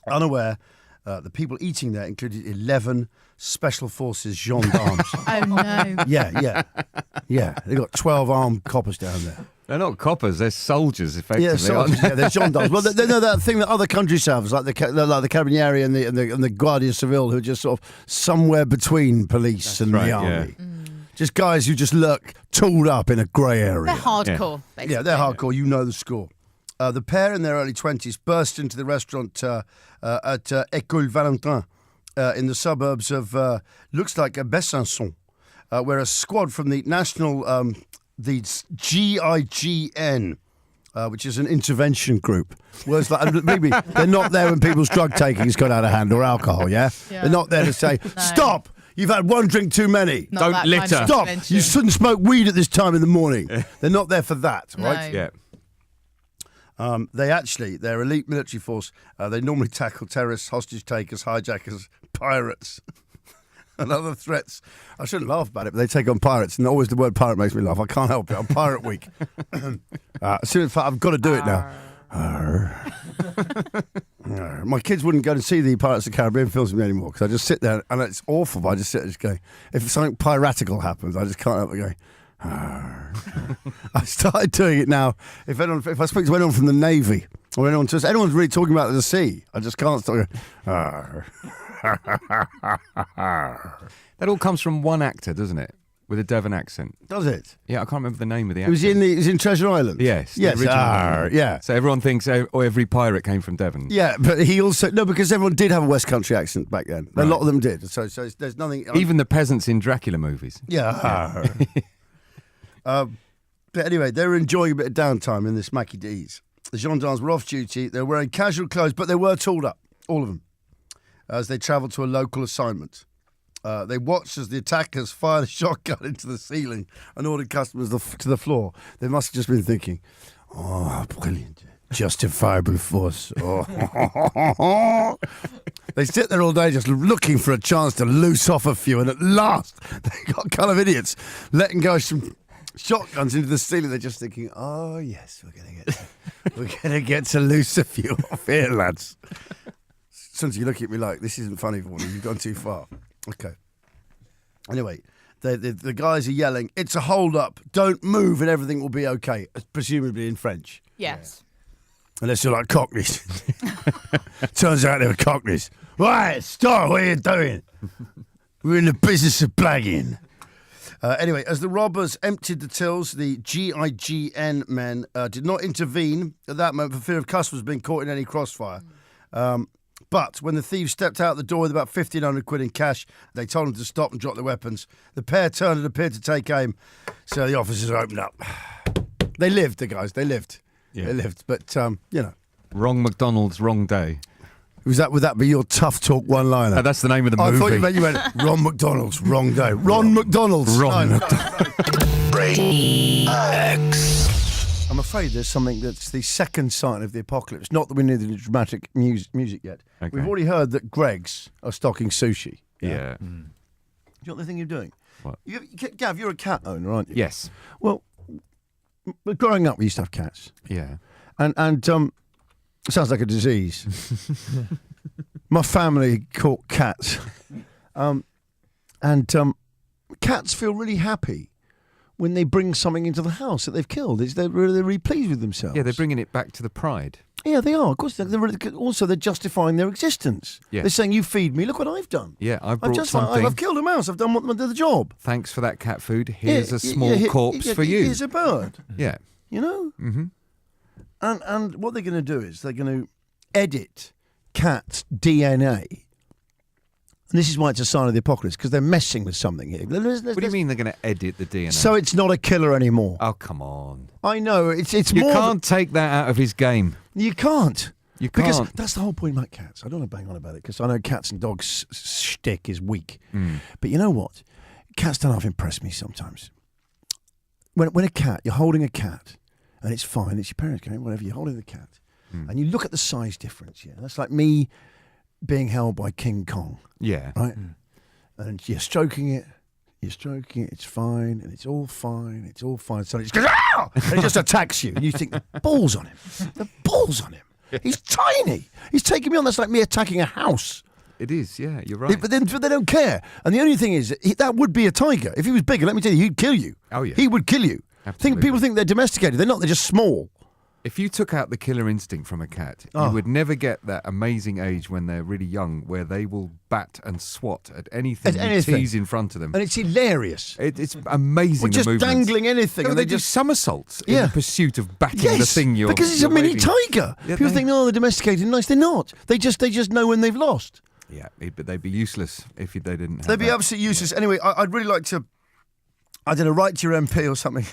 Unaware, the people eating there included 11 Special Forces gendarmes. Oh, no. Yeah. They've got 12 armed coppers down there. They're not coppers. They're soldiers, effectively. Yeah, soldiers, yeah, they're gendarmes. Well, they know that thing that other countries have, like the Carabinieri and the Guardia Civil, who are just sort of somewhere between police and right, the army. Just guys who just look tooled up in a grey area. They're hardcore, basically. Yeah, they're hardcore. You know the score. The pair in their early 20s burst into the restaurant at École Valentin in the suburbs of, looks like Besançon, where a squad from the national, the GIGN, which is an intervention group. Whereas, like, maybe they're not there when people's drug taking has gone out of hand or alcohol, yeah? They're not there to say, stop, you've had one drink too many. Not Don't that litter. kind of Stop, intervention. you shouldn't smoke weed at this time in the morning. They're not there for that, right? No. Yeah. They're elite military force. They normally tackle terrorists, hostage takers, hijackers, pirates, and other threats. I shouldn't laugh about it, but they take on pirates, and always the word pirate makes me laugh. I can't help it. I'm Pirate Week. As soon as I've got to do it now. My kids wouldn't go to see the Pirates of the Caribbean films with me anymore because I just sit there, and it's awful, but I just sit there just going, if something piratical happens, I just can't help but going, I started doing it now. If I speak to anyone from the Navy or anyone's really talking about the sea, I just can't stop going. That all comes from one actor, doesn't it? With a Devon accent. Does it? Yeah, I can't remember the name of the actor. He was in Treasure Island. Yes. the Yes. original one. Yeah. So everyone thinks every pirate came from Devon. Yeah, but he also because everyone did have a West Country accent back then. A Right. lot of them did. So there's nothing. Even the peasants in Dracula movies. Yeah. But anyway, they were enjoying a bit of downtime in this Mackie D's. The gendarmes were off duty. They were wearing casual clothes, but they were tooled up, all of them, as they travelled to a local assignment. They watched as the attackers fired a shotgun into the ceiling and ordered customers to the floor. They must have just been thinking, oh, brilliant. Justifiable force. Oh. They sit there all day just looking for a chance to loose off a few, and at last, they got kind of idiots letting go some shotguns into the ceiling. They're just thinking, oh, yes, we're gonna get to loose a few off here, lads. Sometimes you look at me like, this isn't funny for you. You've gone too far. Okay. Anyway, the guys are yelling, it's a hold-up, don't move and everything will be okay, presumably in French. Yes. Unless you're like Cockneys. Turns out they were Cockneys. Right, stop, what are you doing? We're in the business of blagging. Anyway, as the robbers emptied the tills, the GIGN men did not intervene at that moment for fear of customers being caught in any crossfire. But when the thieves stepped out the door with about 1,500 quid in cash, they told them to stop and drop their weapons. The pair turned and appeared to take aim, so the officers opened up. They lived, the guys. They lived. Yeah. They lived. But, you know. Wrong McDonald's, wrong day. Would that be your tough talk one-liner? That's the name of the movie. I thought you meant Ron McDonald's, wrong day. Ron McDonald's. Wrong. No. Radio X. I'm afraid there's something that's the second sign of the apocalypse. Not that we need the dramatic music yet. Okay. We've already heard that Greggs are stocking sushi. Yeah. Do you know what the thing you're doing? What? Gav, you're a cat owner, aren't you? Yes. Well, growing up, we used to have cats. Yeah. And it sounds like a disease. My family caught cats. Cats feel really happy when they bring something into the house that they've killed. They're really pleased with themselves. Yeah, they're bringing it back to the pride. Yeah, they are. Of course, they're justifying their existence. Yeah. They're saying, you feed me, look what I've done. Yeah, I've brought something. I've killed a mouse, I've done the job. Thanks for that cat food. Here's Yeah, a small corpse for you. Here's a bird. Yeah. You know? Mm-hmm. And what they're going to do is they're going to edit cats' DNA. And this is why it's a sign of the apocalypse, because they're messing with something here. What do you mean they're going to edit the DNA? So it's not a killer anymore. Oh, come on. I know, it's You more... can't take that out of his game. You can't. You Because can't. that's the whole point about cats. I don't want to bang on about it, because I know cats and dogs' shtick is weak. Mm. But you know what? Cats don't half impress me sometimes. When a cat, you're holding a cat, and it's fine, it's your parents' game, whatever, you're holding the cat, and you look at the size difference, yeah? That's like me being held by King Kong, Yeah. right? And you're stroking it, it's fine, and it's all fine. So it just goes, "Ah!" and it just attacks you, and you think, the balls on him. He's tiny. He's taking me on. That's like me attacking a house. It is, yeah, you're right. But they don't care. And the only thing is, that would be a tiger. If he was bigger, let me tell you, he'd kill you. Oh, yeah. He would kill you. Absolutely. People think they're domesticated. They're not. They're just small. If you took out the killer instinct from a cat, Oh. you would never get that amazing age when they're really young where they will bat and swat at anything At you anything. tease in front of them. And it's hilarious. It's amazing, We're just the movements. dangling anything. No, and they they do just... somersaults in Yeah. the pursuit of batting Yes, the thing you're because it's you're a mini waving. tiger. Yeah, People think, they're domesticated and nice. They're not. They just know when they've lost. Yeah, but they'd be useless if they didn't have They'd be that. absolutely useless. Anyway, I'd really like to I don't know, write to your MP or something.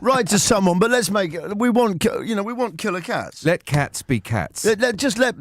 Write to someone, but let's make it. We want killer cats. Let cats be cats. Just let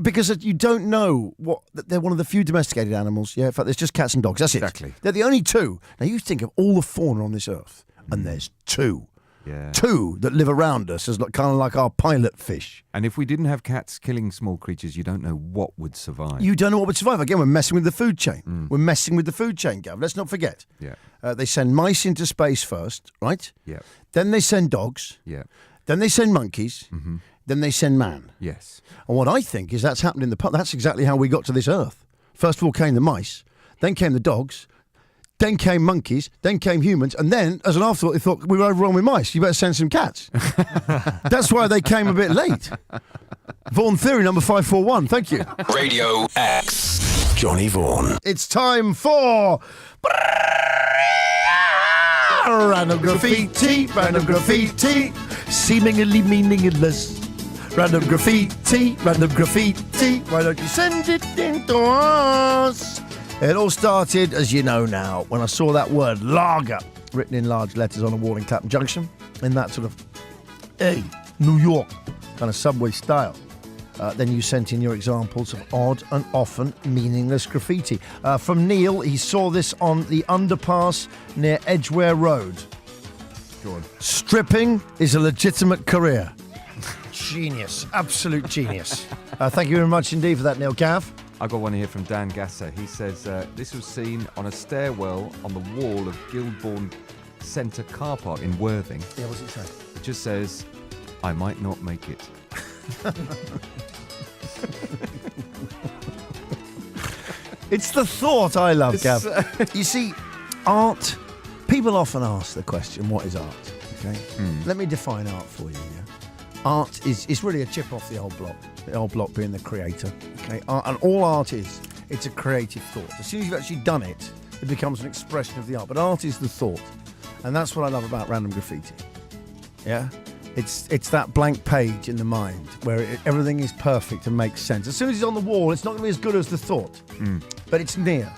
because you don't know what they're one of the few domesticated animals. Yeah, in fact, there's just cats and dogs. That's Exactly. it. They're the only two. Now you think of all the fauna on this earth, and there's two. Yeah. Two that live around us as kind of like our pilot fish. And if we didn't have cats killing small creatures, you don't know what would survive. You don't know what would survive. Again, we're messing with the food chain. We're messing with the food chain, Gav. Let's not forget. Yeah. They send mice into space first, right? Yeah. Then they send dogs. Yeah. Then they send monkeys. Mm-hmm. Then they send man. Yes. And what I think is that's happened in the past. That's exactly how we got to this earth. First of all came the mice. Then came the dogs. Then came monkeys, then came humans, and then, as an afterthought, they thought we were overrun with mice. You better send some cats. That's why they came a bit late. Vaughan theory number 541. Thank you. Radio X. Johnny Vaughan. It's time for random graffiti. Random graffiti, seemingly meaningless. Random graffiti. Random graffiti. Why don't you send it in to us? It all started, as you know now, when I saw that word lager written in large letters on a wall in Clapham Junction, in that sort of, hey, New York kind of subway style. Then you sent in your examples of odd and often meaningless graffiti. From Neil, he saw this on the underpass near Edgware Road. Go on. Stripping is a legitimate career. Genius. Absolute genius. Thank you very much indeed for that, Neil. Gav? I got one here from Dan Gasser. He says, this was seen on a stairwell on the wall of Guildbourne Centre car park in Worthing. Yeah, what's it say? It just says, I might not make it. It's the thought I love, Gav. You see, art, people often ask the question, what is art? Okay? Let me define art for you, yeah? Art is really a chip off the old block being the creator. Okay, and all art is, it's a creative thought. As soon as you've actually done it, it becomes an expression of the art. But art is the thought, and that's what I love about random graffiti. Yeah, it's that blank page in the mind where everything is perfect and makes sense. As soon as it's on the wall, it's not going to be as good as the thought, but it's near.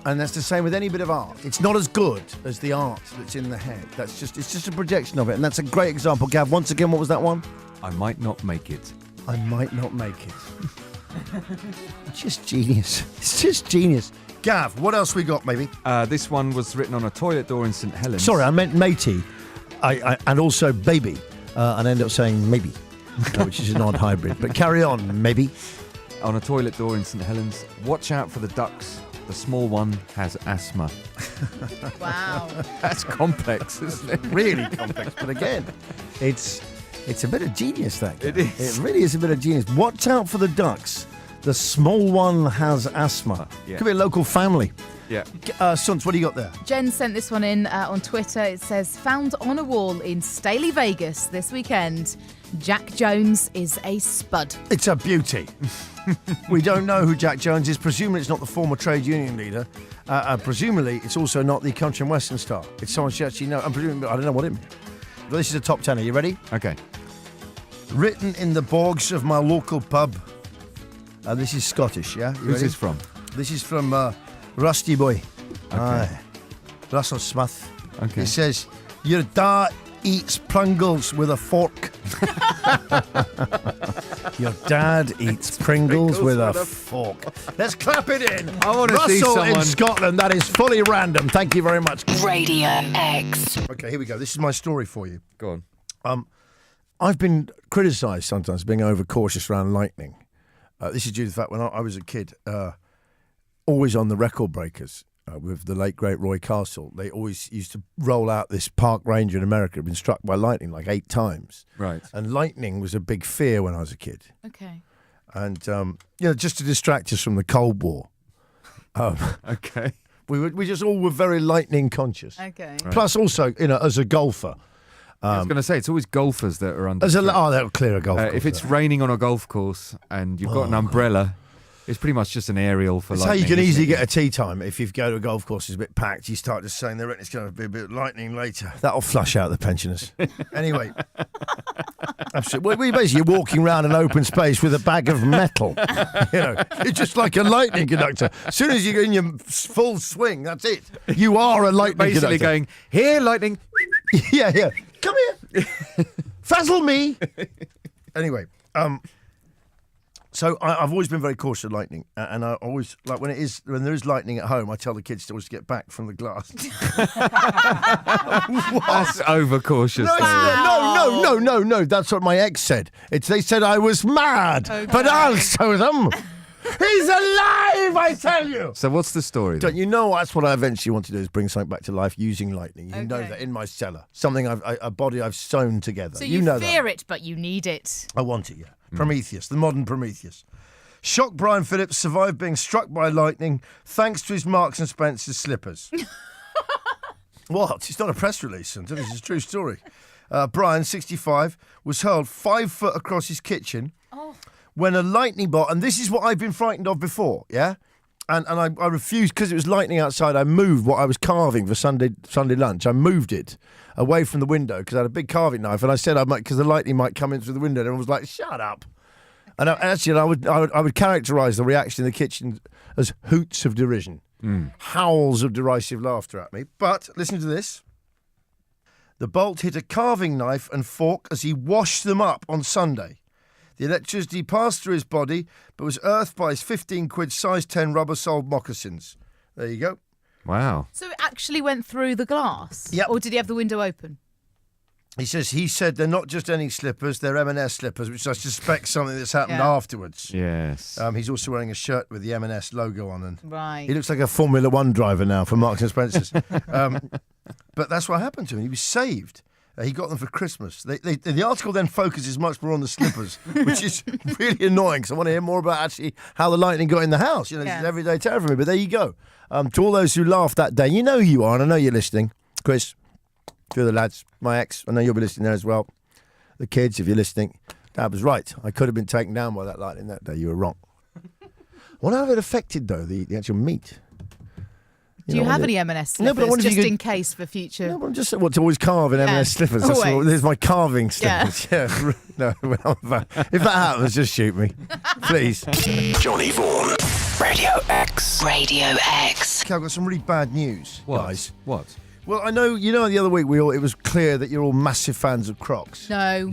And that's the same with any bit of art. It's not as good as the art that's in the head. It's just a projection of it, and that's a great example. Gav, once again, what was that one? I might not make it. I might not make it. It's just genius. It's just genius. Gav, what else we got, maybe? This one was written on a toilet door in St Helens. Sorry, I meant matey, and also baby, and I ended up saying maybe, which is an odd hybrid. But carry on, maybe. On a toilet door in St Helens, watch out for the ducks. The small one has asthma. Wow. That's complex, isn't it? Really complex, but again, it's a bit of genius, that. It is. It really is a bit of genius. Watch out for the ducks. The small one has asthma. Yeah. Could be a local family. Yeah. Suns, what do you got there? Jen sent this one in on Twitter. It says, found on a wall in Staley, Vegas this weekend. Jack Jones is a spud. It's a beauty. We don't know who Jack Jones is. Presumably it's not the former trade union leader. Presumably it's also not the country and western star. It's someone she actually knows. I don't know what it means. But this is a top 10. Are you ready? Okay. Written in the bogs of my local pub. This is Scottish, yeah? You Who's ready? this from? This is from Rusty Boy. Okay. Aye. Russell Smith. Okay. He says, your dad eats Pringles with a fork. Your dad eats Pringles with a fork. Let's clap it in. I want to see Russell someone in Scotland. That is fully random. Thank you very much. Radio X. Okay, here we go. This is my story for you. Go on. I've been criticised sometimes being overcautious around lightning. This is due to the fact when I was a kid, always on the record breakers with the late, great Roy Castle, they always used to roll out this park ranger in America who had been struck by lightning like 8 times. Right. And lightning was a big fear when I was a kid. Okay. And, just to distract us from the Cold War. Okay. We just all were very lightning conscious. Okay. Right. Plus also, as a golfer. I was going to say, it's always golfers that are under. That'll clear a golf course. if it's raining on a golf course and you've got an umbrella, it's pretty much just an aerial for It's lightning. how you can isn't easily it? get a tea time. If you go to a golf course, it's a bit packed, you start just saying it's going to be a bit lightning later. That'll flush out the pensioners. Anyway, Absolutely. Well, basically, you're walking around an open space with a bag of metal. You're just like a lightning conductor. As soon as you're in your full swing, that's it. You are a lightning Basically conductor. going, here, lightning. Yeah. Come here. Frazzle me. Anyway, so I've always been very cautious of lightning, and I always like when there is lightning at home. I tell the kids to always get back from the glass. That's overcautious. No. That's what my ex said. They said I was mad, but I'll show them. He's alive, I tell you. So what's the story then? Don't you know that's what I eventually want to do is bring something back to life using lightning. You know Okay. that in my cellar, something a body I've sewn together. So you know fear that. it, but you need it. I want it, yeah. Prometheus, the modern Prometheus. Shocked Brian Phillips survived being struck by lightning thanks to his Marks and Spencer's slippers. What? It's not a press release, Hunter. This is a true story. Brian, 65, was hurled 5 foot across his kitchen when a lightning bolt, and this is what I've been frightened of before, yeah? And I refused, because it was lightning outside, I moved what I was carving for Sunday lunch. I moved it away from the window because I had a big carving knife, and I said I might, because the lightning might come in through the window, and everyone was like, shut up. And I would characterise the reaction in the kitchen as hoots of derision, howls of derisive laughter at me. But listen to this. The bolt hit a carving knife and fork as he washed them up on Sunday. The electricity passed through his body, but was earthed by his 15 quid size 10 rubber-soled moccasins. There you go. Wow. So it actually went through the glass? Yep. Or did he have the window open? He said they're not just any slippers, they're M&S slippers, which I suspect something that's happened Yeah. afterwards. Yes. He's also wearing a shirt with the M&S logo on, and Right. he looks like a Formula One driver now for Marks and Spencer's. But that's what happened to him. He was saved. He got them for Christmas. The article then focuses much more on the slippers, which is really annoying because I want to hear more about actually how the lightning got in the house. It's an everyday terror for me. But there you go. To all those who laughed that day, you know who you are, and I know you're listening. Chris, two of the lads, my ex, I know you'll be listening there as well. The kids, if you're listening, Dad was right. I could have been taken down by that lightning that day. You were wrong. What have it affected, though, the actual meat? Do you have any M&S slippers, No, but I wonder if just you could- in case for future? No, but I'm just to always carve in M&S slippers. That's always. there's my carving slippers. Yeah. No, if that happens, just shoot me, please. Johnny Vaughan. Radio X. Radio X. Okay, I've got some really bad news, guys. What? Well, I know the other week it was clear that you're all massive fans of Crocs. No,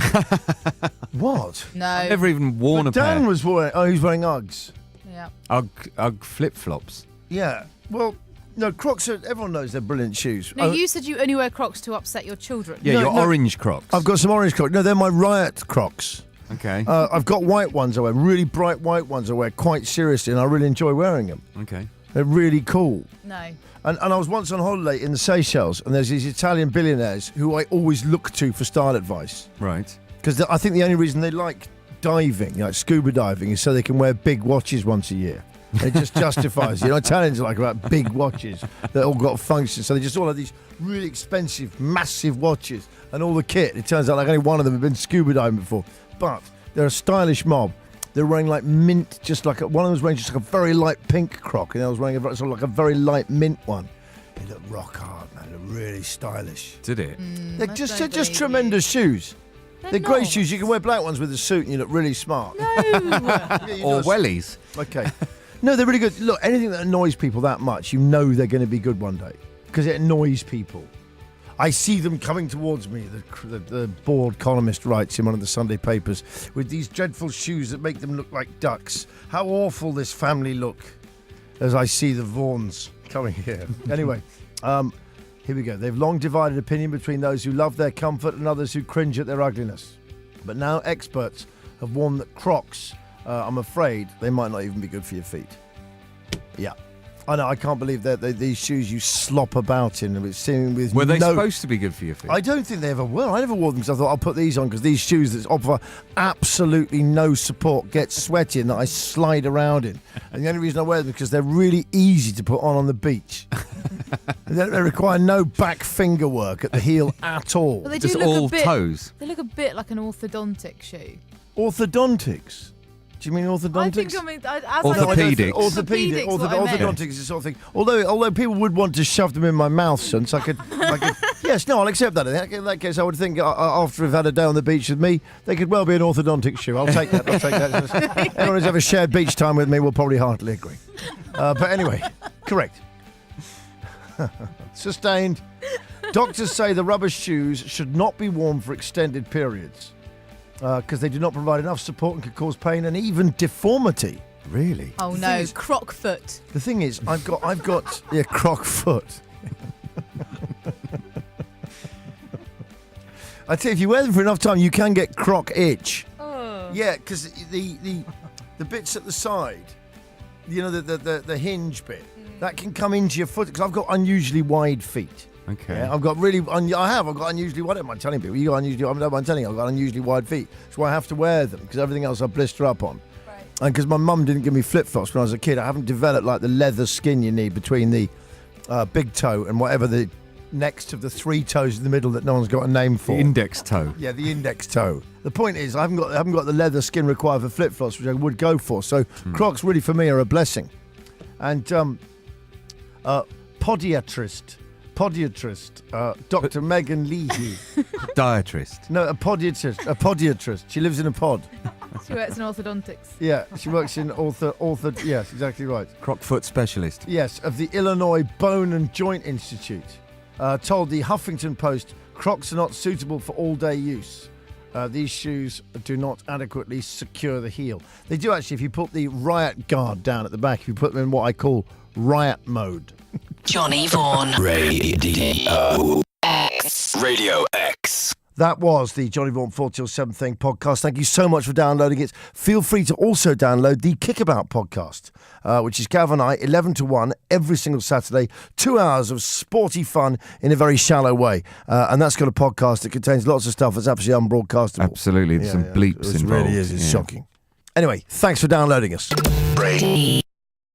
What? no. I've never even worn But a pair. Dan was wearing. Oh, he's wearing Uggs. Yeah. Ugg flip-flops. Yeah. Well, no, Crocs are. Everyone knows they're brilliant shoes. No, you said you only wear Crocs to upset your children. Yeah, No, your no. orange Crocs. I've got some orange Crocs. No, they're my Riot Crocs. Okay. I've got white ones I wear, really bright white ones I wear quite seriously, and I really enjoy wearing them. Okay. They're really cool. No. And I was once on holiday in the Seychelles, and there's these Italian billionaires who I always look to for style advice. Right. Because I think the only reason they like diving, like scuba diving, is so they can wear big watches once a year. It just justifies it. Italians are like about big watches that all got functions. So they just all have these really expensive, massive watches and all the kit. It turns out like only one of them had been scuba diving before. But they're a stylish mob. They're wearing like mint, just like one of them was wearing just like a very light pink Croc, and the other was wearing sort of like a very light mint one. They look rock hard, man. They're really stylish. Did it? They're I just don't they're just believe tremendous shoes. They're great not. shoes. You can wear black ones with a suit, and you look really smart. No. Yeah, you Or know, wellies. Okay. No, they're really good. Look, anything that annoys people that much, you know they're going to be good one day because it annoys people. I see them coming towards me, the bored columnist writes in one of the Sunday papers, with these dreadful shoes that make them look like ducks. How awful this family look as I see the Vaughans coming here. Anyway, here we go. They've long divided opinion between those who love their comfort and others who cringe at their ugliness. But now experts have warned that Crocs, I'm afraid, they might not even be good for your feet. Yeah. I know, I can't believe that these shoes you slop about in. Were they supposed to be good for your feet? I don't think they ever were. I never wore them because I thought I'll put these on because these shoes that offer absolutely no support get sweaty and that I slide around in. And the only reason I wear them is because they're really easy to put on the beach. They require no back finger work at the heel at all. Well, they do Just look all a bit, toes. They look a bit like an orthodontic shoe. Orthodontics. Do you mean I orthodontics? think I mean as Orthopedics. Orthopedics, what I meant. orthodontics is the sort of thing. Although people would want to shove them in my mouth, since I could. Yes, no, I'll accept that. In that case, I would think after we've had a day on the beach with me, they could well be an orthodontic shoe. I'll take that. Anyone who's ever shared beach time with me will probably heartily agree. But anyway, correct. Sustained. Doctors say the rubber shoes should not be worn for extended periods because they do not provide enough support and can cause pain and even deformity. Really? Oh no, croc foot. The thing is, I've got croc foot. I tell you, if you wear them for enough time, you can get croc itch. Oh. Yeah, because the bits at the side, you know, the hinge bit, that can come into your foot. Because I've got unusually wide feet. Okay. Yeah, I've got unusually wide. I don't mind telling people. I don't mind telling you, I've got unusually wide feet. That's why I have to wear them, because everything else I blister up on. Right. And because my mum didn't give me flip-flops when I was a kid, I haven't developed like the leather skin you need between the big toe and whatever the next to the three toes in the middle that no one's got a name for. The index toe. Yeah, the index toe. The point is, I haven't got the leather skin required for flip-flops, which I would go for. So Crocs really for me are a blessing. And podiatrist, Dr. Megan Leahy. Diatrist. No, a podiatrist. She lives in a pod. She works in orthodontics. Yeah, she works in yes, exactly right. Croc foot specialist. Yes, of the Illinois Bone and Joint Institute. Told the Huffington Post, Crocs are not suitable for all-day use. These shoes do not adequately secure the heel. They do actually, if you put the riot guard down at the back, if you put them in what I call riot mode. Johnny Vaughan. Radio X. Radio X. That was the Johnny Vaughan 4 till 7 thing podcast. Thank you so much for downloading it. Feel free to also download the Kickabout podcast, which is Gav and I, 11 to 1, every single Saturday. 2 hours of sporty fun in a very shallow way. And that's got a podcast that contains lots of stuff that's absolutely unbroadcastable. Absolutely. There's some bleeps It involved. really is. It's shocking. Anyway, thanks for downloading us. Radio